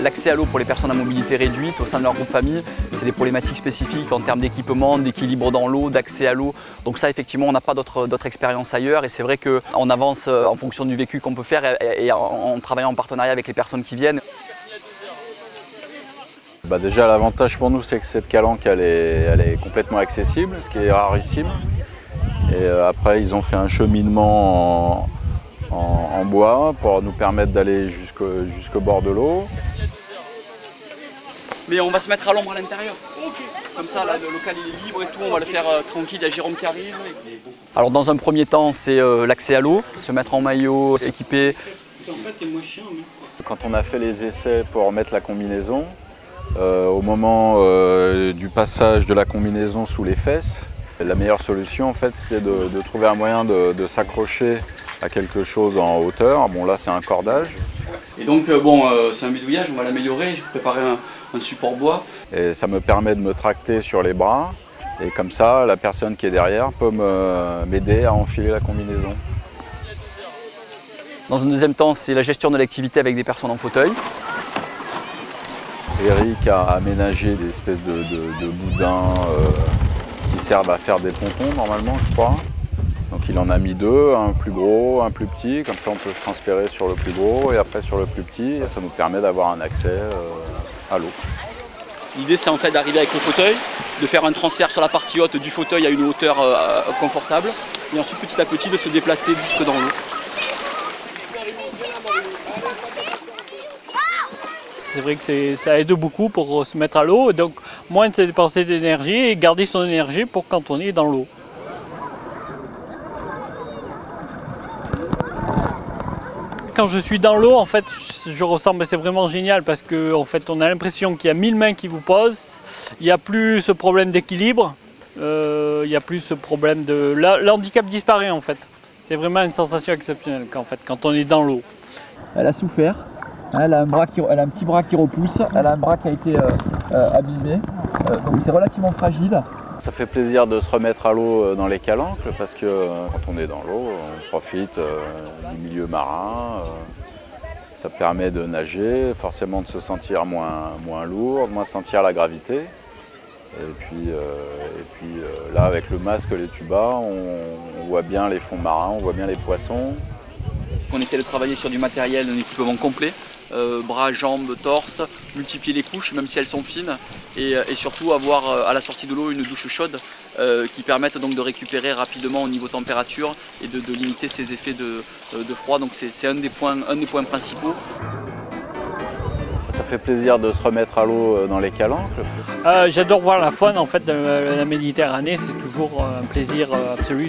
l'accès à l'eau pour les personnes à mobilité réduite au sein de leur groupe famille, c'est des problématiques spécifiques en termes d'équipement, d'équilibre dans l'eau, d'accès à l'eau. Donc ça, effectivement, on n'a pas d'autres expériences ailleurs et c'est vrai qu'on avance en fonction du vécu qu'on peut faire et en travaillant en partenariat avec les personnes qui viennent. Déjà, l'avantage pour nous, c'est que cette calanque, elle est complètement accessible, ce qui est rarissime. Et après, ils ont fait un cheminement en bois pour nous permettre d'aller jusqu'au bord de l'eau. Mais on va se mettre à l'ombre à l'intérieur. Comme ça, là, le local il est libre et tout, on va le faire tranquille, il y a Jérôme qui arrive. Alors dans un premier temps, c'est l'accès à l'eau, se mettre en maillot, s'équiper. Quand on a fait les essais pour mettre la combinaison, au moment du passage de la combinaison sous les fesses, la meilleure solution en fait, c'était de trouver un moyen de s'accrocher à quelque chose en hauteur. Bon là c'est un cordage. Et donc c'est un bidouillage, on va l'améliorer, j'ai préparé un support bois. Et ça me permet de me tracter sur les bras et comme ça la personne qui est derrière peut m'aider à enfiler la combinaison. Dans un deuxième temps, c'est la gestion de l'activité avec des personnes en fauteuil. Eric a aménagé des espèces de boudins qui servent à faire des pontons normalement je crois. Donc il en a mis deux, un plus gros, un plus petit, comme ça on peut se transférer sur le plus gros et après sur le plus petit et ça nous permet d'avoir un accès à l'eau. L'idée c'est en fait d'arriver avec le fauteuil, de faire un transfert sur la partie haute du fauteuil à une hauteur confortable et ensuite petit à petit de se déplacer jusque dans l'eau. C'est vrai que ça aide beaucoup pour se mettre à l'eau, donc moins de dépenser d'énergie et garder son énergie pour quand on est dans l'eau. Quand je suis dans l'eau, en fait, je ressens que c'est vraiment génial parce qu'en fait, on a l'impression qu'il y a 1000 mains qui vous posent, il n'y a plus ce problème d'équilibre, il n'y a plus ce problème de... L'handicap disparaît en fait. C'est vraiment une sensation exceptionnelle quand on est dans l'eau. Elle a souffert. Elle a un petit bras qui repousse, elle a un bras qui a été abîmé, donc c'est relativement fragile. Ça fait plaisir de se remettre à l'eau dans les calanques parce que quand on est dans l'eau, on profite du milieu marin. Ça permet de nager, forcément de se sentir moins lourd, de moins sentir la gravité. Et puis là, avec le masque, les tubas, on voit bien les fonds marins, on voit bien les poissons. On essaie de travailler sur du matériel, un équipement complet, bras, jambes, torse, multiplier les couches même si elles sont fines et surtout avoir à la sortie de l'eau une douche chaude qui permette donc de récupérer rapidement au niveau température et de limiter ces effets de froid. Donc c'est un des points principaux. Ça fait plaisir de se remettre à l'eau dans les calanques. J'adore voir la faune en fait de la Méditerranée, c'est toujours un plaisir absolu.